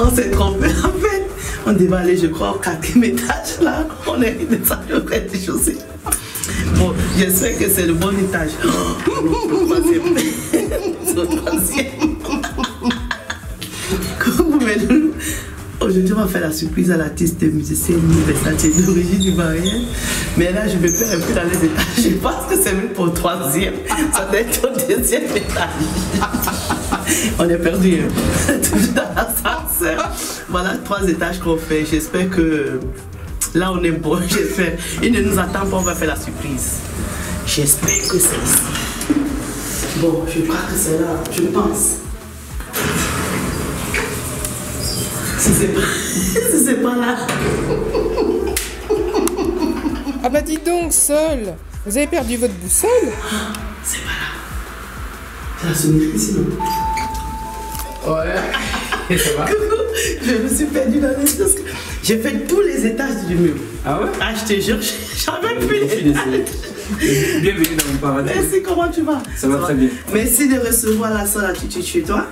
On s'est trompé en fait. On devait aller, je crois, au 4e étage là. On est descendu au rez-de-chaussée. Bon, j'espère que c'est le bon étage. Au 3e. C'est au 3e. Aujourd'hui, on va faire la surprise à l'artiste musicienne Versace d'origine ivoirienne. Mais là, je me perds un peu dans les étages. Je pense que c'est même pour le 3e. Ça doit être au 2e étage. On est perdu. Toujours dans l'ascenseur. Voilà, 3 étages qu'on fait. J'espère que là, on est bon. J'espère. Il ne nous attend pas, on va faire la surprise. J'espère que c'est ici. Bon, je crois que c'est là. Je pense. Si c'est pas là. Ah bah dis donc, Sol, vous avez perdu votre boussole? C'est pas là. C'est la sonnerie sinon. Ouais. Ça va? Coucou, je me suis perdue dans les choses. J'ai fait tous les étages du mur. Ah ouais? Ah, je te jure, j'en même plus les étages. Bienvenue dans mon paradis. Merci, comment tu vas? Ça va très bien. Merci de recevoir la Sol Attitude chez toi.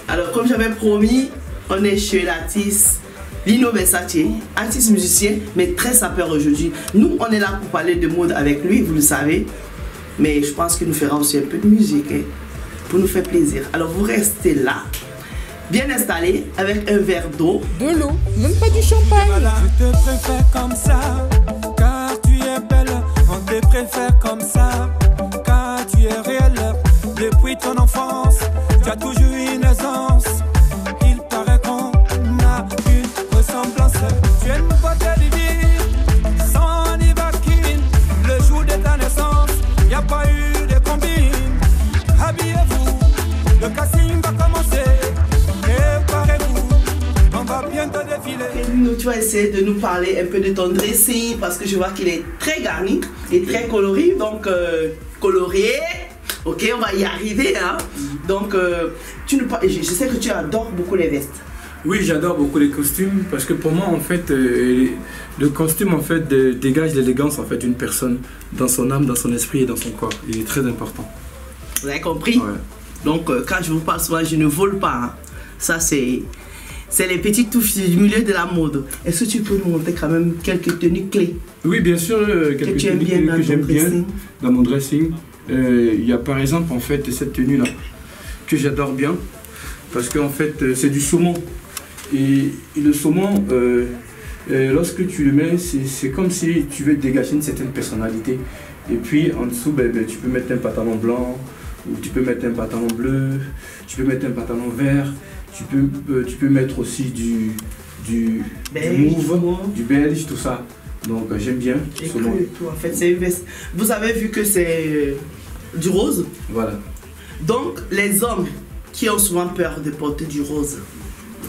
Alors, comme j'avais promis, on est chez l'artiste Lino Versace, artiste musicien, mais très sapeur aujourd'hui. Nous, on est là pour parler de mode avec lui, vous le savez. Mais je pense qu'il nous fera aussi un peu de musique, hein, pour nous faire plaisir. Alors, vous restez là, bien installé, avec un verre d'eau. De l'eau, même pas du champagne. Je te préfère comme ça, car tu es belle. On te préfère comme ça, car tu es réelle. Depuis ton enfance, tu as toujours une aisance. Il paraît qu'on a une ressemblance. Tu es une beauté divine, sans Ivaquine. Le jour de ta naissance, y a pas eu de combine. Habillez-vous, le casting va commencer. Préparez-vous, on va bientôt défiler. Lino, tu vas essayer de nous parler un peu de ton dressing, parce que je vois qu'il est très garni et très coloré. Donc, coloré. Ok, on va y arriver, hein. Donc, je sais que tu adores beaucoup les vestes. Oui, j'adore beaucoup les costumes parce que pour moi, en fait, le costume, en fait, dégage l'élégance, en fait, d'une personne dans son âme, dans son esprit et dans son corps. Il est très important. Vous avez compris? Ouais. Donc, quand je vous parle souvent, je ne vole pas, hein. Ça, c'est les petites touches du milieu de la mode. Est-ce que tu peux nous montrer quand même quelques tenues clés? Oui, bien sûr, quelques tu aimes tenues bien que j'aime bien dressing? dans mon dressing. Il y a par exemple, en fait, cette tenue-là que j'adore bien parce qu'en fait, c'est du saumon. Et le saumon, lorsque tu le mets, c'est comme si tu veux dégager une certaine personnalité. Et puis en dessous, tu peux mettre un pantalon blanc, ou tu peux mettre un pantalon bleu, tu peux mettre un pantalon vert, tu peux mettre aussi du mauve, du beige, tout ça. Donc j'aime bien. Et tout, en fait, c'est une veste. Vous avez vu que c'est du rose. Voilà. Donc les hommes qui ont souvent peur de porter du rose,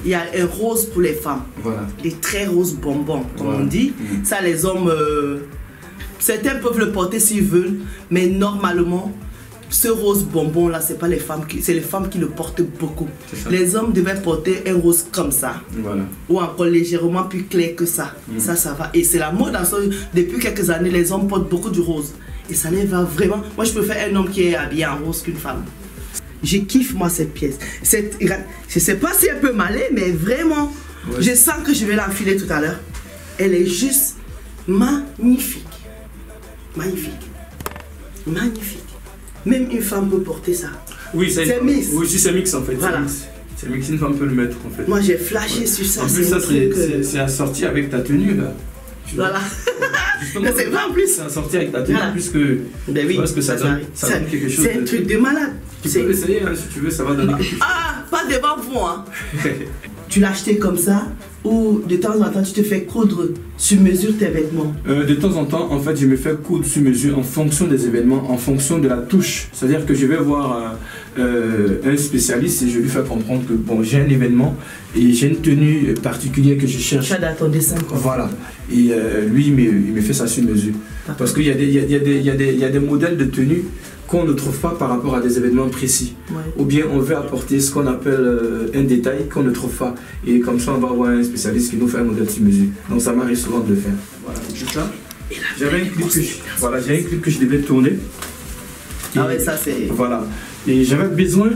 il y a un rose pour les femmes. Voilà. Des très roses bonbons, comme Voilà. on dit. Ça, les hommes, certains peuvent le porter s'ils veulent, mais normalement, ce rose bonbon là, c'est pas les femmes c'est les femmes qui le portent beaucoup. Les hommes devaient porter un rose comme ça. Voilà. Ou encore légèrement plus clair que ça. Ça va. Et c'est la mode. Depuis quelques années, les hommes portent beaucoup du rose. Et ça les va vraiment. Moi, je préfère un homme qui est habillé en rose qu'une femme. Je kiffe, moi, cette pièce. Je sais pas si elle peut m'aller, mais vraiment, ouais. Je sens que je vais l'enfiler tout à l'heure. Elle est juste magnifique. Magnifique. Magnifique. Même une femme peut porter ça. Oui, c'est mix. Oui, c'est mix en fait. Voilà. C'est mix, une femme peut le mettre en fait. Moi j'ai flashé sur ça. En plus, ça c'est assorti avec ta tenue là. Voilà. C'est vrai en plus. C'est assorti avec ta tenue, voilà. Puisque ben oui, parce que ça donne quelque chose. C'est un truc de malade. Tu peux essayer hein, si tu veux, ça va donner quelque chose. Ah, pas devant vous hein. Tu l'as acheté comme ça ou de temps en temps tu te fais coudre sur mesure tes vêtements? De temps en temps, en fait, je me fais coudre sur mesure en fonction des événements, en fonction de la touche. C'est-à-dire que je vais voir un spécialiste et je lui fais comprendre que bon, j'ai un événement et j'ai une tenue particulière que je cherche. Tu as ton dessin quoi. Voilà. Et lui, il me fait ça sur mesure. Parce qu'il y a des modèles de tenues qu'on ne trouve pas par rapport à des événements précis. Ouais. Ou bien on veut apporter ce qu'on appelle un détail qu'on ne trouve pas. Et comme ça, on va avoir un spécialiste qui nous fait un modèle sur mesure. Donc ça m'arrive souvent de le faire. Voilà, c'est ça. J'avais un clip que je devais tourner. Ah ouais, ça c'est... Voilà. Et j'avais besoin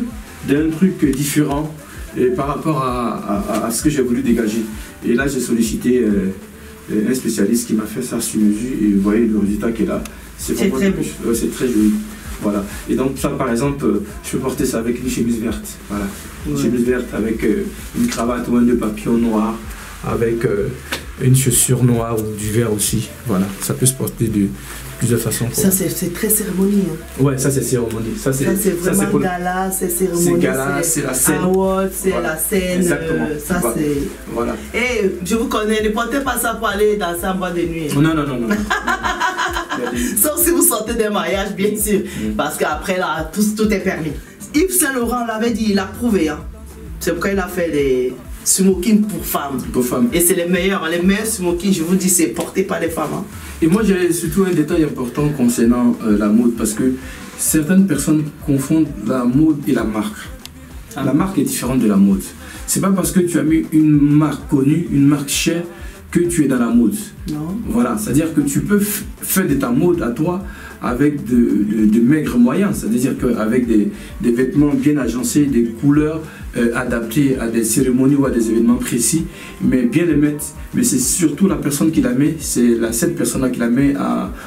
d'un truc différent. et par rapport à ce que j'ai voulu dégager. Et là, j'ai sollicité un spécialiste qui m'a fait ça sur mesure et vous voyez le résultat qui est là. C'est très beau. C'est très joli. Voilà. Et donc ça, par exemple, je peux porter ça avec une chemise verte. Voilà. Une chemise verte avec une cravate ou un nœud papillon noir, avec une chaussure noire ou du vert aussi. Voilà. Ça peut se porter de plusieurs façons. Ça, c'est très cérémonie. Hein. Ouais, ça c'est cérémonie. Ça c'est vraiment gala, c'est cérémonie. C'est gala, c'est la scène. C'est la scène. Exactement. Ça c'est. Voilà. Et je vous connais, ne portez pas ça pour aller danser en boîte de nuit. Non. Sauf si vous sortez d'un mariage, bien sûr. Parce qu'après là, tout est permis. Yves Saint Laurent l'avait dit, il a prouvé. Hein. C'est pourquoi il a fait des smoking pour femmes. Pour femmes. Et c'est les meilleurs smoking, je vous dis, c'est porté par les femmes. Hein. Et moi j'ai surtout un détail important concernant la mode, parce que certaines personnes confondent la mode et la marque. La marque est différente de la mode. C'est pas parce que tu as mis une marque connue, une marque chère, que tu es dans la mode. Non. Voilà, c'est-à-dire que tu peux faire de ta mode à toi avec de maigres moyens, c'est-à-dire qu'avec des vêtements bien agencés, des couleurs adaptées à des cérémonies ou à des événements précis, mais bien les mettre. Mais c'est surtout la personne qui la met, c'est cette personne-là qui la met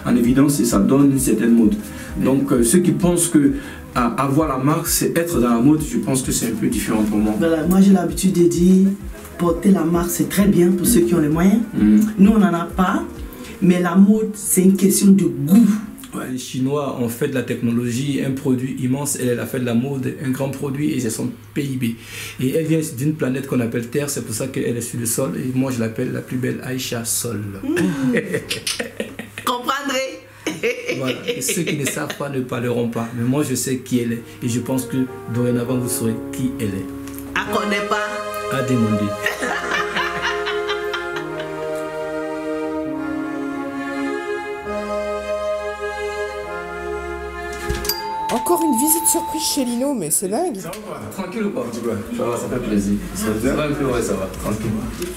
en évidence et ça donne une certaine mode. Donc ceux qui pensent que avoir la marque, c'est être dans la mode, je pense que c'est un peu différent pour moi. Voilà, moi j'ai l'habitude de dire, porter la marque c'est très bien pour ceux qui ont les moyens. Nous on n'en a pas, mais la mode c'est une question de goût. Ouais, les Chinois ont fait de la technologie un produit immense, elle a fait de la mode un grand produit et c'est son PIB. Et elle vient d'une planète qu'on appelle Terre, c'est pour ça qu'elle est sur le sol et moi je l'appelle la plus belle Aïcha Sol. Comprendrez. Voilà. Et ceux qui ne savent pas ne parleront pas, mais moi je sais qui elle est et je pense que dorénavant vous saurez qui elle est. À connaît pas. À demander. Encore une visite surprise chez Lino, mais c'est dingue. Ça va, tranquille ou pas? Ça va, ça fait plaisir. Ça va un peu, ouais, ça va, tranquille.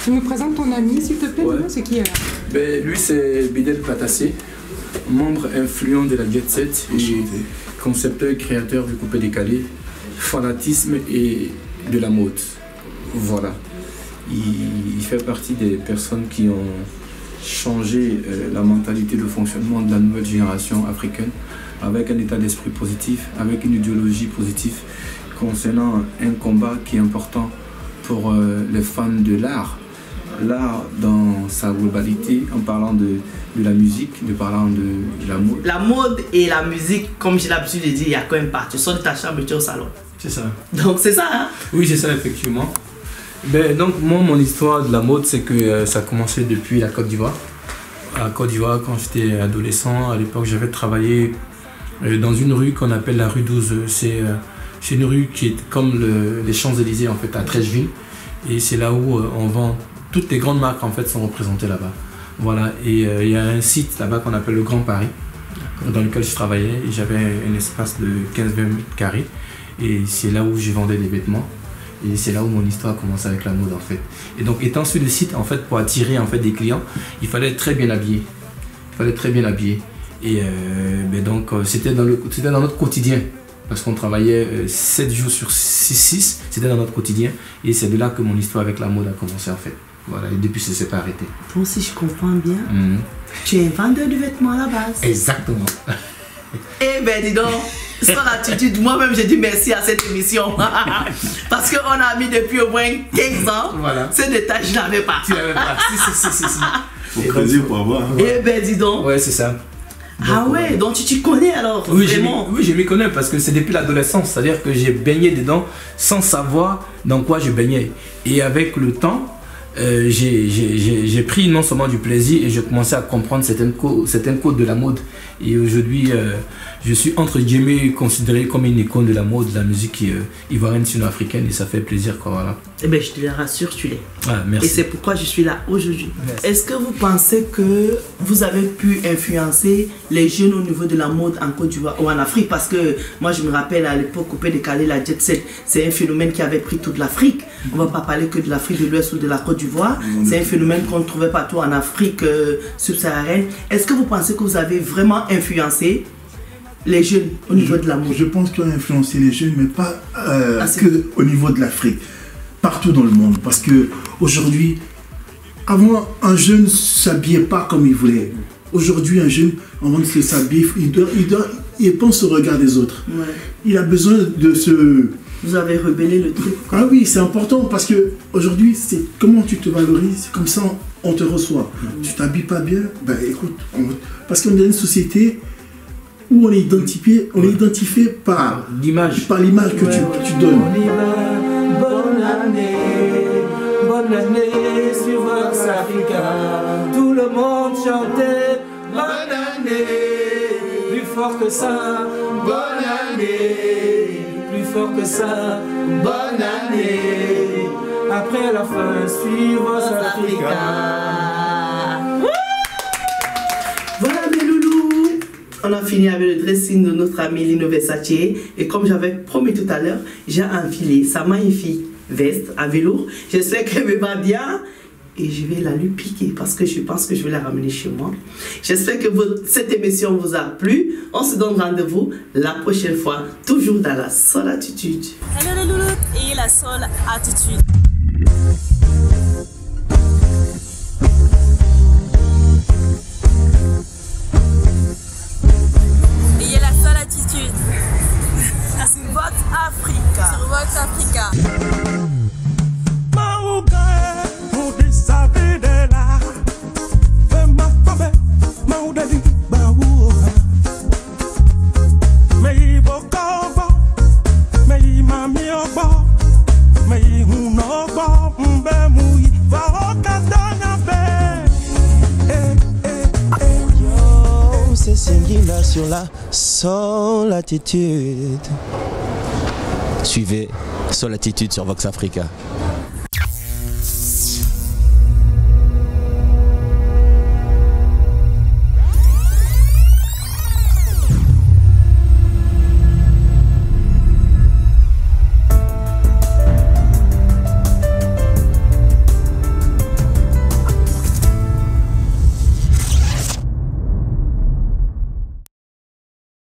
Tu nous présentes ton ami, s'il te plaît, Ouais. Lino, c'est qui alors? Ben, lui, c'est Bidel Patassé, membre influent de la Jet Set et concepteur et créateur du coupé décalé, fanatisme et de la mode. Voilà. Il fait partie des personnes qui ont changé la mentalité de fonctionnement de la nouvelle génération africaine, avec un état d'esprit positif, avec une idéologie positive concernant un combat qui est important pour les fans de l'art. L'art dans sa globalité, en parlant de la musique, en parlant de la mode. La mode et la musique, comme j'ai l'habitude de dire, il y a quand même pas. Tu sors de ta chambre et tu es au salon. C'est ça. Donc c'est ça, hein? Oui, c'est ça, effectivement. Ben, donc, moi, mon histoire de la mode, c'est que ça a commencé depuis la Côte d'Ivoire. À Côte d'Ivoire, quand j'étais adolescent, à l'époque, j'avais travaillé dans une rue qu'on appelle la rue 12. C'est une rue qui est comme les Champs-Élysées, en fait, à Trècheville. Et c'est là où on vend, toutes les grandes marques, en fait, sont représentées là-bas. Voilà, et il y a un site là-bas qu'on appelle le Grand Paris, dans lequel je travaillais. Et j'avais un espace de 15-20 mètres carrés. Et c'est là où je vendais des vêtements. Et c'est là où mon histoire a commencé avec la mode, en fait. Et donc, étant sur le site, en fait, pour attirer en fait, des clients, il fallait être très bien habillé. Il fallait être très bien habillé. Et ben donc, c'était dans notre quotidien. Parce qu'on travaillait 7 jours sur 6, c'était dans notre quotidien. Et c'est de là que mon histoire avec la mode a commencé, en fait. Voilà, et depuis, ça ne s'est pas arrêté. Bon, si je comprends bien, tu es vendeur de vêtements à la base. Exactement. Eh ben, dis donc, sans l'attitude, moi-même, j'ai dit merci à cette émission. Parce qu'on a mis depuis au moins 15 ans. Voilà. Ce détail, je n'avais pas. Tu n'avais pas. Si. Faut creuser pour avoir. Hein. Eh ben, dis donc. Ouais, c'est ça. Donc, ah ouais, donc tu connais alors, oui, vraiment. Oui, je m'y connais parce que c'est depuis l'adolescence. C'est-à-dire que j'ai baigné dedans sans savoir dans quoi je baignais. Et avec le temps, j'ai pris non seulement du plaisir et j'ai commencé à comprendre certaines codes de la mode. Et aujourd'hui, je suis entre guillemets considéré comme une icône de la mode, de la musique ivoirienne sino-africaine et ça fait plaisir quoi, voilà. Eh bien, je te rassure, tu l'es. Ah, merci. Et c'est pourquoi je suis là aujourd'hui. Est-ce que vous pensez que vous avez pu influencer les jeunes au niveau de la mode en Côte d'Ivoire ou en Afrique? Parce que moi, je me rappelle à l'époque, coupé décalé, la Jet Set, c'est un phénomène qui avait pris toute l'Afrique. On ne va pas parler que de l'Afrique de l'Ouest ou de la Côte d'Ivoire. C'est un phénomène qu'on trouvait partout en Afrique subsaharienne. Est-ce que vous pensez que vous avez vraiment influencé les jeunes au niveau de la mode? Je pense qu'on a influencé les jeunes, mais pas que au niveau de l'Afrique. partout dans le monde. Parce que aujourd'hui, avant, un jeune ne s'habillait pas comme il voulait. Aujourd'hui, un jeune, avant de s'habiller, il pense au regard des autres. Ouais. Il a besoin de se... Vous avez rebellé le truc. Ah oui, c'est important parce que aujourd'hui, c'est comment tu te valorises, comme ça on te reçoit. Tu t'habilles pas bien, ben écoute, parce qu'on est dans une société où on est identifié par l'image que tu donnes. Bonne année sur Vox Africa. Tout le monde chantait bonne année, plus fort que ça, bonne année, plus fort que ça, bonne année. Après la fin, sur Vox Africa. Voilà mes loulous, on a fini avec le dressing de notre amie Lino Versace. Et comme j'avais promis tout à l'heure, j'ai enfilé sa magnifique veste à velours. J'espère qu'elle me va bien. Et je vais la lui piquer parce que je pense que je vais la ramener chez moi. J'espère que cette émission vous a plu. On se donne rendez-vous la prochaine fois, toujours dans la Soul Attitude. Hello les loulous et la Soul Attitude. Et la Soul Attitude. Sur Vox Africa. Sur Vox Africa. Sur la Soul Attitude. Suivez Soul Attitude sur Vox Africa.